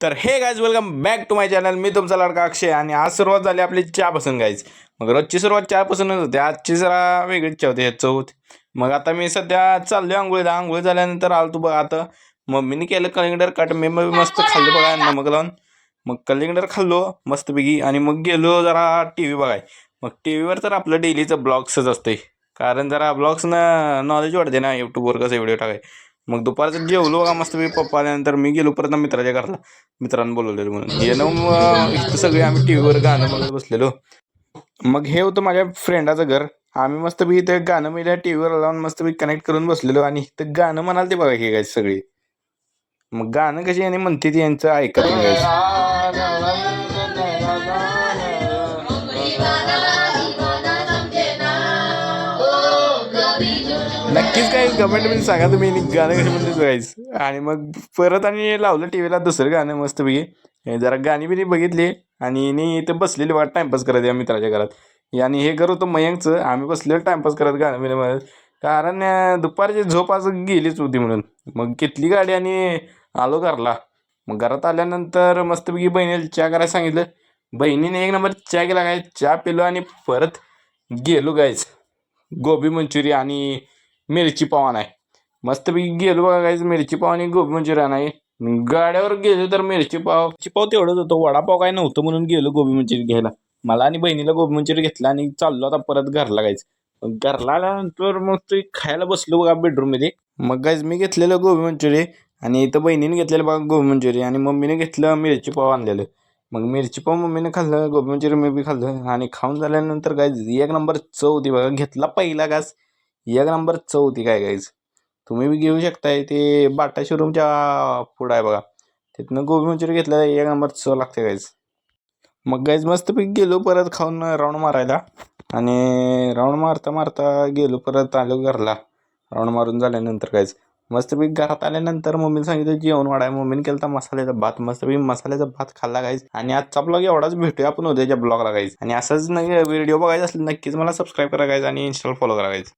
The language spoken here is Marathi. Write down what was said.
तर hey guys welcome back to my channel. मी तुमचा लाडका अक्षय आणि आज सुरुवात झाली आपली चहापासून गाईज. मग रोजची सुरुवात चहापासूनच होते, आजची जरा वेगळीच चहा होती चव होती. मग आता मी सध्या चाललोय आंघोळीला. आंघोळी झाल्यानंतर आलतो बघा. आता मम्मीने केलं कलिंगडर काट, मी मस्त खाल्लं बघा नमक लावून. मग कलिंगडर खाल्लो मस्तपैकी आणि मग गेलो जरा टी व्ही बघाय. मग टी व्हीवर तर आपलं डेलीचं ब्लॉग्सच असते, कारण जरा ब्लॉग्सनं नॉलेज वाढते ना यूट्यूबवर कसं व्हिडिओ टाकाय. मग दुपारचं जेवलो बघा मस्तपैकी. पप्पा आल्यानंतर मी गेलो परत मित्राच्या घरला, मित्रांनी बोलवलेलं म्हणून. येणं इथं सगळे आम्ही टी व्हीवर गाणं बघत बसलेलो. मग हे होतं माझ्या फ्रेंडाचं घर. आम्ही मस्तपैकी ते गाणं मी टी व्हीवर लावून मस्तपैकी कनेक्ट करून बसलेलो आणि ते गाणं म्हणाल ते बघा हे गायचं सगळी. मग गाणं कशी आणि म्हणते ती यांचं ऐकत नाही गायचं. नक्कीच काही कमेंटमध्ये सांगा तुम्ही गाणं कशी म्हणते गायच. आणि मग परत आणि लावलं टी व्हीला दुसरं गाणं मस्तपैकी. जरा गाणी बिनी बघितली आणि इथं बसलेली बघा टाइमपास करत या मित्राच्या घरात. आणि हे घर होतं मयंकचं. आम्ही बसलेलो टाइमपास करत गाणं बिणं म्हणत, कारण दुपारची झोप आज गेलीच होती म्हणून. मग घेतली गाडी आणि आलो घरला. मग घरात आल्यानंतर मस्तपैकी बहिणीला चहा करायला सांगितलं. बहिणीने एक नंबर चहा केला काय. चहा पिलो आणि परत गेलो गायच गोबी मंचुरियन आणि मिरची पाव आणाय. मस्तपैकी गेलो बघा गायच मिरची पाव आणि गोबी मंचुरियन आहे. गाड्यावर गेलो तर मिरची पाव तेवढंच होतं, वडापाव काय नव्हतं म्हणून गेलो गोबी मंचुरियन घ्यायला. मला आणि बहिणीला गोबी मंचुरियन घेतला आणि चाललो आता परत घरला गायचं. घरला आल्यानंतर मग ते खायला बसलो बघा बेडरूममध्ये. मग गायच मी घेतलेलं गोबी मंचुरियन आणि इथं बहिणीने घेतलेलं बघा गोबी मंचुरियन आणि मम्मीने घेतलं मिरची पाव आणलेलं. मग मिरची पाव मम्मीने खाल्लं, गोबी मंचुरियन मी बी खाल्लं आणि खाऊन झाल्यानंतर गायच एक नंबर चव होती बघा. घेतला पहिला घास, एक नंबर चव होती काय गायच. तुम्ही बी घेऊ शकताय, ते बाटा शोरूमच्या पुढं आहे बघा. तिथनं गोबी मंचुरियन घेतलं, एक नंबर चव लागते गायच. मग गायच मस्तपैकी गेलो परत खाऊन राऊंड मारायला आणि राऊंड मारता मारता गेलो परत आलो घरला. राऊंड मारून झाल्यानंतर गायच मस्तपैकी घरात आल्यानंतर मम्मीने सांगितलं जेवण वाढाय. मम्मीने केलं तर मसाल्याचा भात. मस्तपैकी मसाल्याचा भात खाल्ला गायच. आणि आजचा ब्लॉग एवढाच. भेटूया आपण उद्याच्या ब्लॉगला गायच. आणि असंच व्हिडिओ बघायचा असलं नक्कीच मला सबस्क्राईब करा गायच आणि इंस्टाला फॉलो करा गायच.